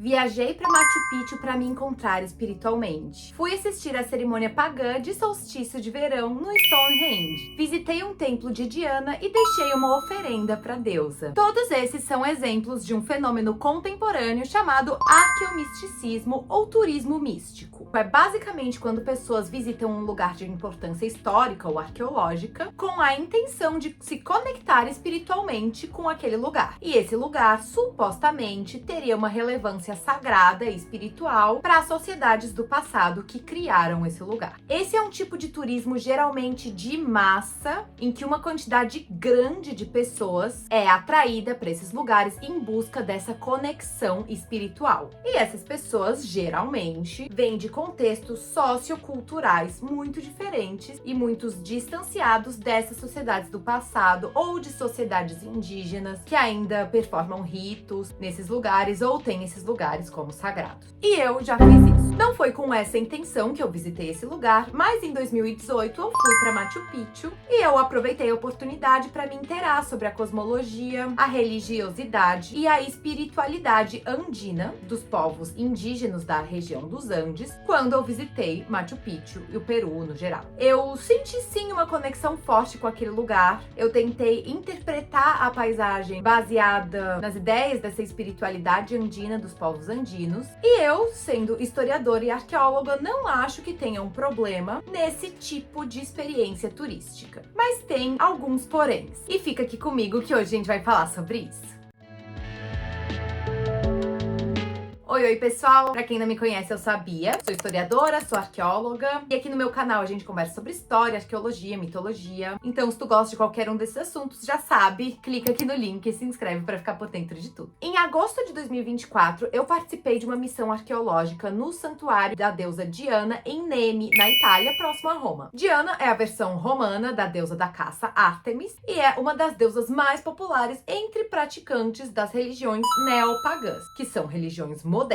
Viajei para Machu Picchu para me encontrar espiritualmente. Fui assistir a cerimônia pagã de solstício de verão no Stonehenge. Visitei um templo de Diana e deixei uma oferenda para a deusa. Todos esses são exemplos de um fenômeno contemporâneo chamado arqueomisticismo ou turismo místico. É basicamente quando pessoas visitam um lugar de importância histórica ou arqueológica com a intenção de se conectar espiritualmente com aquele lugar. E esse lugar supostamente teria uma relevância sagrada e espiritual para as sociedades do passado que criaram esse lugar. Esse é um tipo de turismo geralmente de massa, em que uma quantidade grande de pessoas é atraída para esses lugares em busca dessa conexão espiritual. E essas pessoas geralmente vêm de contextos socioculturais muito diferentes e muitos distanciados dessas sociedades do passado ou de sociedades indígenas que ainda performam ritos nesses lugares ou têm esses lugares como sagrados. E eu já fiz isso. Não foi com essa intenção que eu visitei esse lugar, mas em 2018 eu fui para Machu Picchu e eu aproveitei a oportunidade para me inteirar sobre a cosmologia, a religiosidade e a espiritualidade andina dos povos indígenas da região dos Andes quando eu visitei Machu Picchu e o Peru no geral. Eu senti sim uma conexão forte com aquele lugar. Eu tentei interpretar a paisagem baseada nas ideias dessa espiritualidade andina dos povos andinos. E eu, sendo historiadora e arqueóloga, não acho que tenha um problema nesse tipo de experiência turística. Mas tem alguns poréns. E fica aqui comigo que hoje a gente vai falar sobre isso. Oi, pessoal! Pra quem não me conhece, eu sou a Bia, sou historiadora, sou arqueóloga e aqui no meu canal a gente conversa sobre história, arqueologia, mitologia. Então, se tu gosta de qualquer um desses assuntos, já sabe, clica aqui no link e se inscreve pra ficar por dentro de tudo. Em agosto de 2024, eu participei de uma missão arqueológica no santuário da deusa Diana em Nemi, na Itália, próximo a Roma. Diana é a versão romana da deusa da caça Ártemis e é uma das deusas mais populares entre praticantes das religiões neopagãs, que são religiões modernas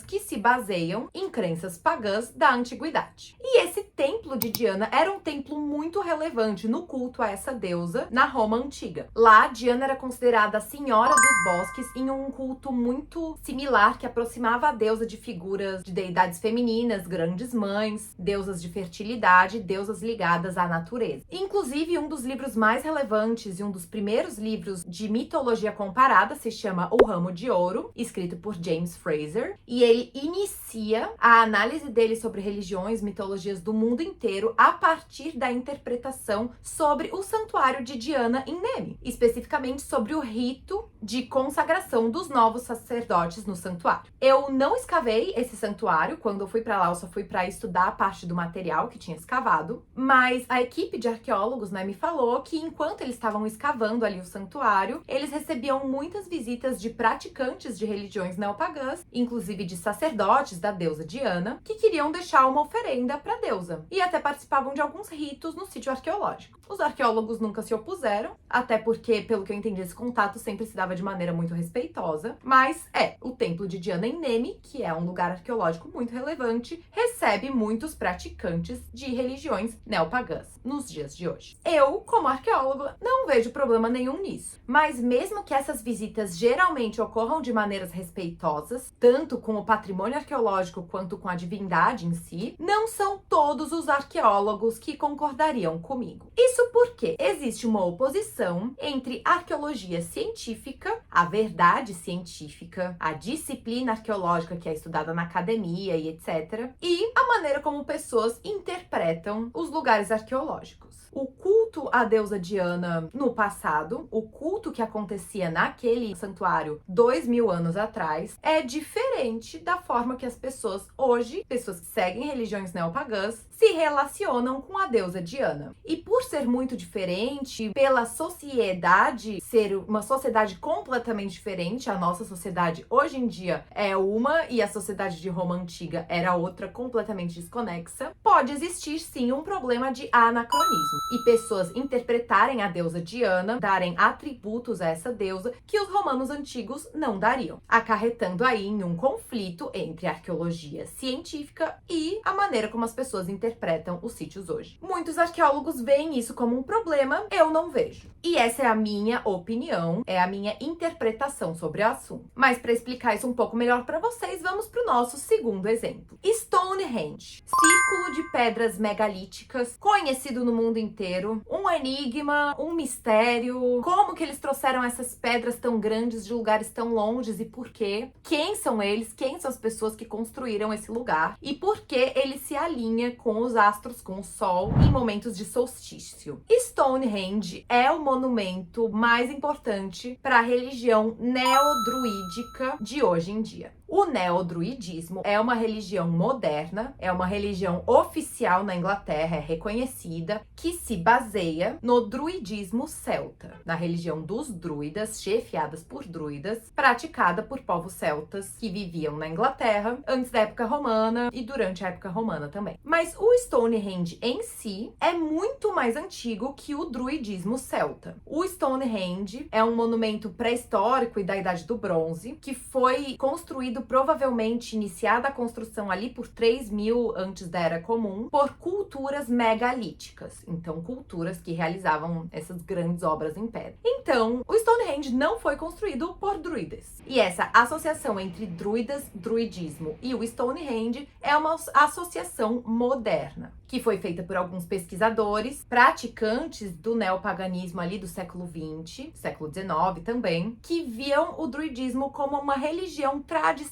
que se baseiam em crenças pagãs da antiguidade. E esse templo de Diana era um templo muito relevante no culto a essa deusa na Roma antiga. Lá, Diana era considerada a senhora dos bosques em um culto muito similar que aproximava a deusa de figuras de deidades femininas, grandes mães, deusas de fertilidade, deusas ligadas à natureza. Inclusive, um dos livros mais relevantes e um dos primeiros livros de mitologia comparada se chama O Ramo de Ouro, escrito por James Frazer. E ele inicia a análise dele sobre religiões, mitologias do mundo inteiro a partir da interpretação sobre o santuário de Diana em Nemi, especificamente sobre o rito de consagração dos novos sacerdotes no santuário. Eu não escavei esse santuário, quando eu fui para lá eu só fui para estudar a parte do material que tinha escavado, mas a equipe de arqueólogos, me falou que enquanto eles estavam escavando ali o santuário, eles recebiam muitas visitas de praticantes de religiões neopagãs, inclusive de sacerdotes da deusa Diana, que queriam deixar uma oferenda para a deusa e até participavam de alguns ritos no sítio arqueológico. Os arqueólogos nunca se opuseram, até porque, pelo que eu entendi, esse contato sempre se dava de maneira muito respeitosa, mas o templo de Diana em Nemi, que é um lugar arqueológico muito relevante, recebe muitos praticantes de religiões neopagãs nos dias de hoje. Eu, como arqueóloga, não vejo problema nenhum nisso, mas mesmo que essas visitas geralmente ocorram de maneiras respeitosas, tanto com o patrimônio arqueológico quanto com a divindade em si, não são todos os arqueólogos que concordariam comigo. Isso porque existe uma oposição entre arqueologia científica, a verdade científica, a disciplina arqueológica que é estudada na academia e etc., e a maneira como pessoas interpretam os lugares arqueológicos. O culto à deusa Diana no passado, o culto que acontecia naquele santuário 2000 anos atrás, é diferente da forma que as pessoas hoje, pessoas que seguem religiões neopagãs, se relacionam com a deusa Diana. E por ser muito diferente, pela sociedade ser uma sociedade completamente diferente, a nossa sociedade hoje em dia é uma e a sociedade de Roma antiga era outra completamente desconexa, pode pode existir sim um problema de anacronismo e pessoas interpretarem a deusa Diana, darem atributos a essa deusa que os romanos antigos não dariam, acarretando aí em um conflito entre a arqueologia científica e a maneira como as pessoas interpretam os sítios hoje. Muitos arqueólogos veem isso como um problema, eu não vejo. E essa é a minha opinião, é a minha interpretação sobre o assunto. Mas para explicar isso um pouco melhor para vocês, vamos para o nosso segundo exemplo. Stonehenge, círculo de pedras megalíticas, conhecido no mundo inteiro, um enigma, um mistério, como que eles trouxeram essas pedras tão grandes de lugares tão longes e por quê? Quem são eles? Quem são as pessoas que construíram esse lugar? E por que ele se alinha com os astros, com o sol, em momentos de solstício? Stonehenge é o monumento mais importante para a religião neodruídica de hoje em dia. O neodruidismo é uma religião moderna, é uma religião oficial na Inglaterra, é reconhecida, que se baseia no druidismo celta, na religião dos druidas, chefiadas por druidas, praticada por povos celtas que viviam na Inglaterra antes da época romana e durante a época romana também. Mas o Stonehenge em si é muito mais antigo que o druidismo celta. O Stonehenge é um monumento pré-histórico e da Idade do Bronze, que foi construído provavelmente iniciada a construção ali por 3000 antes da Era Comum, por culturas megalíticas. Então, culturas que realizavam essas grandes obras em pedra. Então, o Stonehenge não foi construído por druidas. E essa associação entre druidas, druidismo e o Stonehenge é uma associação moderna, que foi feita por alguns pesquisadores, praticantes do neopaganismo ali do século XX, século XIX também, que viam o druidismo como uma religião tradicional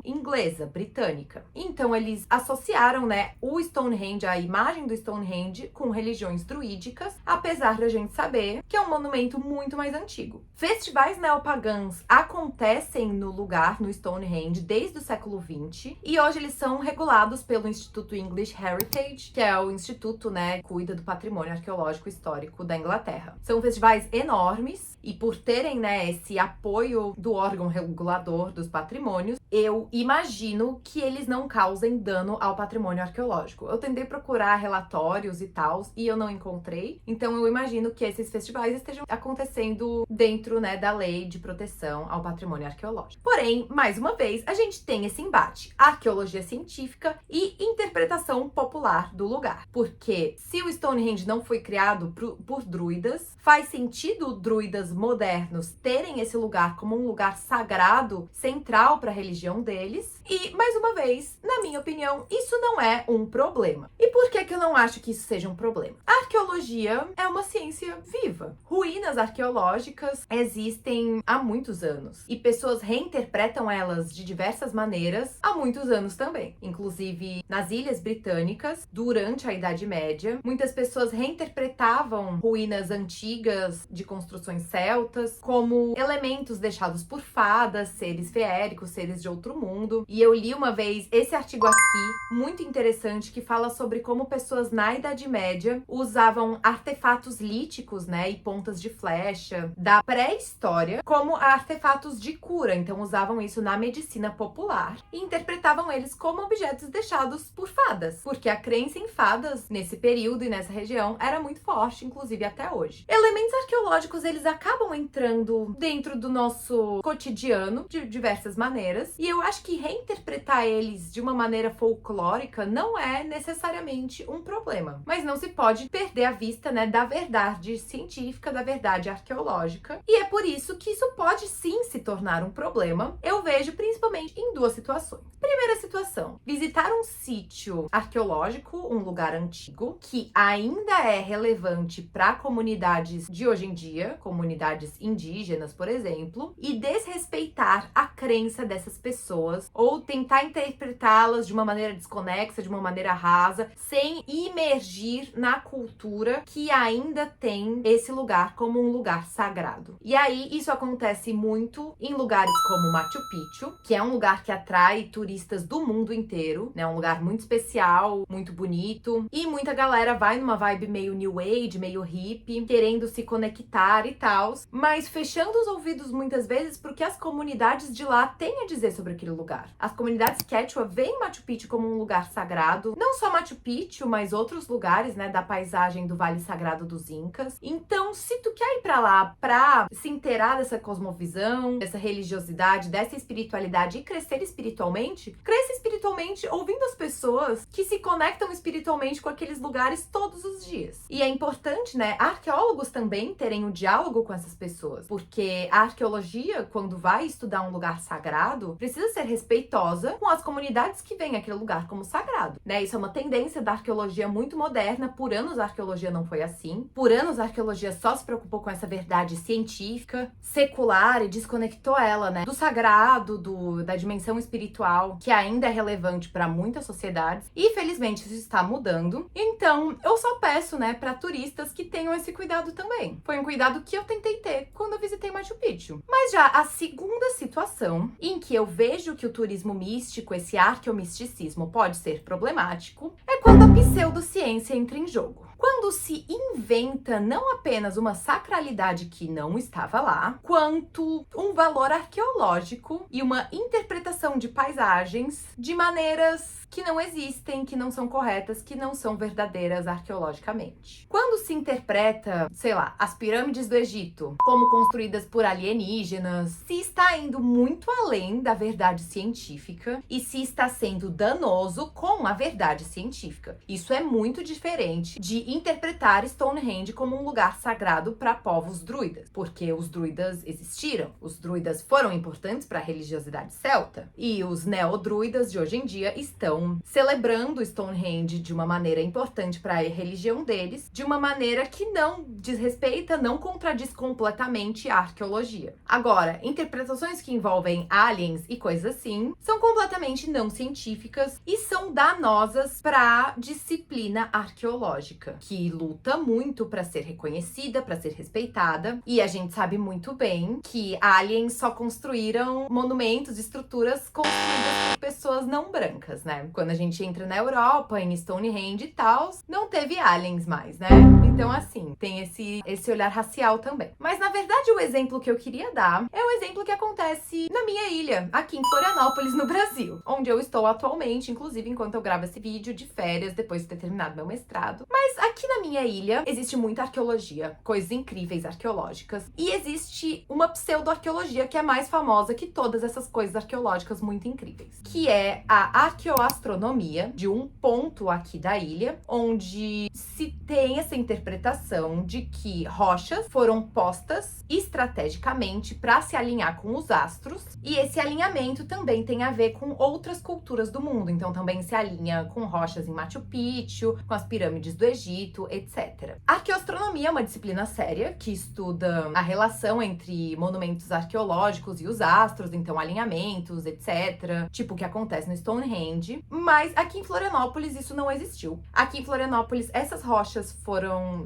inglesa, britânica. Então eles associaram, o Stonehenge, a imagem do Stonehenge, com religiões druídicas, apesar da gente saber que é um monumento muito mais antigo. Festivais neopagãos acontecem no lugar, no Stonehenge, desde o século XX, e hoje eles são regulados pelo Instituto English Heritage, que é o instituto, que cuida do patrimônio arqueológico histórico da Inglaterra. São festivais enormes e por terem, esse apoio do órgão regulador dos patrimônios, eu imagino que eles não causem dano ao patrimônio arqueológico. Eu tentei procurar relatórios e tal, e eu não encontrei. Então eu imagino que esses festivais estejam acontecendo dentro, da lei de proteção ao patrimônio arqueológico. Porém, mais uma vez, a gente tem esse embate: arqueologia científica e interpretação popular do lugar. Porque se o Stonehenge não foi criado por druidas, faz sentido druidas modernos terem esse lugar como um lugar sagrado, central para a religião deles. E, mais uma vez, na minha opinião, isso não é um problema. E por que eu não acho que isso seja um problema? A arqueologia é uma ciência viva. Ruínas arqueológicas existem há muitos anos e pessoas reinterpretam elas de diversas maneiras há muitos anos também. Inclusive, nas Ilhas Britânicas, durante a Idade Média, muitas pessoas reinterpretavam ruínas antigas de construções celtas como elementos deixados por fadas, seres feéricos, seres de outro mundo. E eu li uma vez esse artigo aqui, muito interessante, que fala sobre como pessoas na Idade Média usavam artefatos líticos, e pontas de flecha da pré-história como artefatos de cura. Então usavam isso na medicina popular e interpretavam eles como objetos deixados por fadas, porque a crença em fadas nesse período e nessa região era muito forte, inclusive até hoje. Elementos arqueológicos, eles acabam entrando dentro do nosso cotidiano de diversas maneiras, e eu acho que reinterpretar eles de uma maneira folclórica não é necessariamente um problema. Mas não se pode perder a vista, da verdade científica, da verdade arqueológica, e é por isso que isso pode sim se tornar um problema. Eu vejo principalmente em duas situações. Primeira situação: visitar um sítio arqueológico, um lugar antigo, que ainda é relevante para comunidades de hoje em dia, comunidades indígenas, por exemplo, e desrespeitar a crença dessas pessoas ou tentar interpretá-las de uma maneira desconexa, de uma maneira rasa, sem imergir na cultura que ainda tem esse lugar como um lugar sagrado. E aí isso acontece muito em lugares como Machu Picchu, que é um lugar que atrai turistas do mundo inteiro, um lugar muito especial, muito bonito, e muita galera vai numa vibe meio new age, meio hippie, querendo se conectar e tal, mas fechando os ouvidos muitas vezes porque as comunidades de lá têm a dizer sobre aquele lugar. As comunidades Quechua veem Machu Picchu como um lugar sagrado, não só Machu Picchu, mas outros lugares, né, da paisagem do Vale Sagrado dos Incas. Então, se tu quer ir pra lá pra se inteirar dessa cosmovisão, dessa religiosidade, dessa espiritualidade e crescer espiritualmente, cresça espiritualmente ouvindo as pessoas que se conectam espiritualmente com aqueles lugares todos os dias. E é importante, né, arqueólogos também terem um diálogo com essas pessoas, porque a arqueologia, quando vai estudar um lugar sagrado, precisa ser respeitosa com as comunidades que veem aquele lugar como sagrado, né? Isso é uma tendência da arqueologia muito moderna. Por anos a arqueologia não foi assim. Por anos a arqueologia só se preocupou com essa verdade científica, secular, e desconectou ela, né, do sagrado, da dimensão espiritual, que ainda é relevante para muitas sociedades. E felizmente isso está mudando. Então, eu só peço, né, para turistas que tenham esse cuidado também. Foi um cuidado que eu tentei ter quando eu visitei Machu Picchu. Mas já a segunda situação em que eu vejo que o turismo místico, esse arqueomisticismo, pode ser problemático, é quando a pseudociência entra em jogo. Quando se inventa não apenas uma sacralidade que não estava lá, quanto um valor arqueológico e uma interpretação de paisagens de maneiras que não existem, que não são corretas, que não são verdadeiras arqueologicamente. Quando se interpreta, sei lá, as pirâmides do Egito como construídas por alienígenas, se está indo muito além da verdade científica e se está sendo danoso com a verdade científica. Isso é muito diferente de interpretar Stonehenge como um lugar sagrado para povos druidas, porque os druidas existiram, os druidas foram importantes para a religiosidade celta, e os neodruidas de hoje em dia estão celebrando Stonehenge de uma maneira importante para a religião deles, de uma maneira que não desrespeita, não contradiz completamente a arqueologia. Agora, interpretações que envolvem aliens e coisas assim são completamente não científicas e são danosas para a disciplina arqueológica, que luta muito para ser reconhecida, para ser respeitada, e a gente sabe muito bem que aliens só construíram monumentos, estruturas construídas por pessoas não brancas, né? Quando a gente entra na Europa, em Stonehenge e tal, não teve aliens mais, né? Então, assim, tem esse olhar racial também. Mas, na verdade, o exemplo que eu queria dar é o exemplo que acontece na minha ilha, aqui em Florianópolis, no Brasil, onde eu estou atualmente, inclusive enquanto eu gravo esse vídeo de férias, depois de ter terminado meu mestrado. Mas aqui na minha ilha existe muita arqueologia, coisas incríveis arqueológicas, e existe uma pseudo-arqueologia que é mais famosa que todas essas coisas arqueológicas muito incríveis, que é a arqueoastronomia de um ponto aqui da ilha, onde se tem essa interpretação de que rochas foram postas estrategicamente para se alinhar com os astros, e esse alinhamento também tem a ver com outras culturas do mundo, então também se alinha com rochas em Machu Picchu, com as pirâmides do Egito, etc. A arqueoastronomia é uma disciplina séria que estuda a relação entre monumentos arqueológicos e os astros, então alinhamentos, etc. Tipo o que acontece no Stonehenge, mas aqui em Florianópolis isso não existiu. Aqui em Florianópolis essas rochas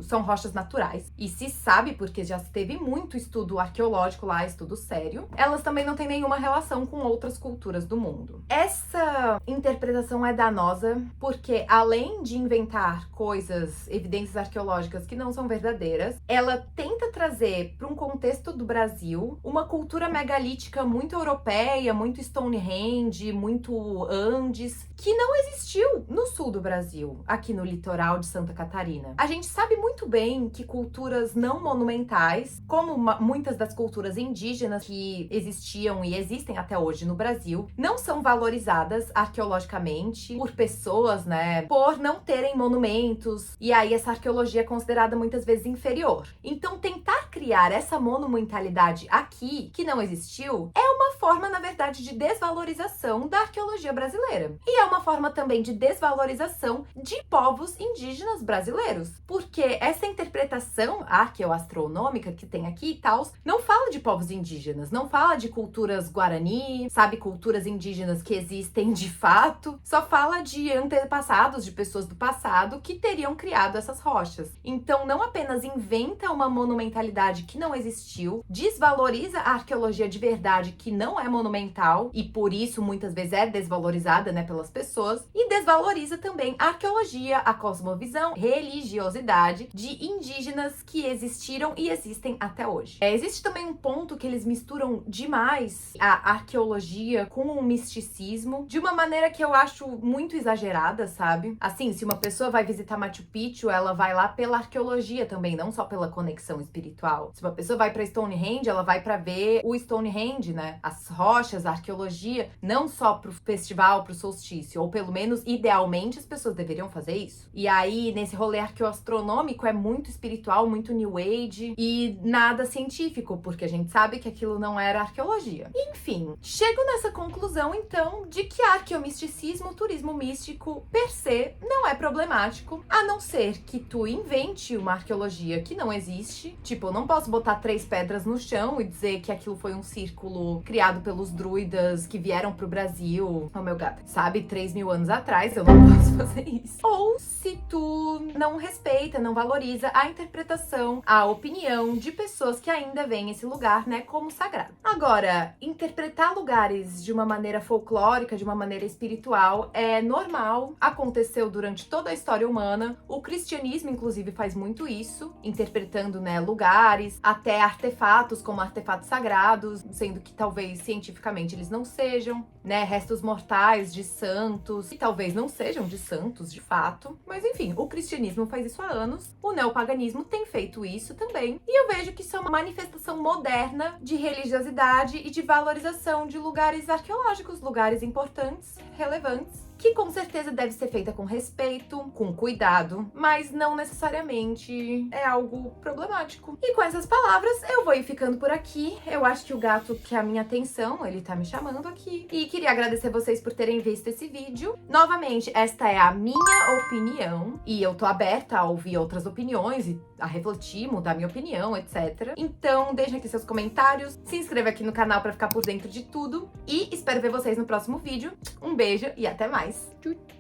são rochas naturais, e se sabe porque já teve muito estudo arqueológico lá, estudo sério. Elas também não têm nenhuma relação com outras culturas do mundo. Essa interpretação é danosa porque, além de inventar coisas, evidências arqueológicas que não são verdadeiras, ela tenta trazer para um contexto do Brasil uma cultura megalítica muito europeia, muito Stonehenge, muito Andes, que não existiu no sul do Brasil, aqui no litoral de Santa Catarina. A gente sabe muito bem que culturas não monumentais, como muitas das culturas indígenas que existiam e existem até hoje no Brasil, não são valorizadas arqueologicamente por pessoas, né, por não terem monumentos, e aí essa arqueologia é considerada muitas vezes inferior. Então, tentar criar essa monumentalidade aqui, que não existiu, é uma forma, na verdade, de desvalorização da arqueologia brasileira. E é uma forma também de desvalorização de povos indígenas brasileiros, porque essa interpretação arqueoastronômica que tem aqui e tal, não fala de povos indígenas, não fala de culturas guarani, sabe, culturas indígenas que existem de fato, só fala de antepassados, de pessoas do passado que teriam criado essas rochas. Então, não apenas inventa uma monumentalidade que não existiu, desvaloriza a arqueologia de verdade que não é monumental e por isso muitas vezes é desvalorizada, né, pelas pessoas, e desvaloriza também a arqueologia, a cosmovisão, religiosidade de indígenas que existiram e existem até hoje. Existe também um ponto que eles misturam demais a arqueologia com o misticismo, de uma maneira que eu acho muito exagerada, sabe? Assim, se uma pessoa vai visitar Machu Picchu, ela vai lá pela arqueologia também, não só pela conexão espiritual. Se uma pessoa vai pra Stonehenge, ela vai pra ver o Stonehenge, né? As rochas, a arqueologia, não só pro festival, pro solstício, ou pelo menos, idealmente, as pessoas deveriam fazer isso. E aí, nesse rolê arqueoastronômico, é muito espiritual, muito New Age e nada científico, porque a gente sabe que aquilo não era arqueologia. Enfim, chego nessa conclusão, então, de que arqueomisticismo, turismo místico, per se, não é problemático, a não ser que tu invente uma arqueologia que não existe. Tipo, eu não posso botar 3 pedras no chão e dizer que aquilo foi um círculo criado pelos druidas que vieram pro Brasil, oh meu gato, sabe, 3.000 anos atrás, eu não posso fazer isso. Ou se tu não respeita, não valoriza a interpretação, a opinião de pessoas que ainda veem esse lugar, né, como sagrado. Agora, interpretar lugares de uma maneira folclórica, de uma maneira espiritual, é normal, aconteceu durante toda a história humana. O cristianismo, inclusive, faz muito isso, interpretando, né, lugares, até artefatos como artefatos sagrados, sendo que talvez cientificamente eles não sejam, né, restos mortais de santos, e talvez não sejam de santos, de fato. Mas enfim, o cristianismo faz isso há anos, o neopaganismo tem feito isso também, e eu vejo que isso é uma manifestação moderna de religiosidade e de valorização de lugares arqueológicos, lugares importantes, relevantes, que com certeza deve ser feita com respeito, com cuidado, mas não necessariamente é algo problemático. E com essas palavras, eu vou ir ficando por aqui. Eu acho que o gato quer a minha atenção, ele tá me chamando aqui. E queria agradecer vocês por terem visto esse vídeo. Novamente, esta é a minha opinião, e eu tô aberta a ouvir outras opiniões e a refletir, mudar minha opinião, etc. Então, deixem aqui seus comentários, se inscreva aqui no canal pra ficar por dentro de tudo, e espero ver vocês no próximo vídeo. Um beijo e até mais! Tchau!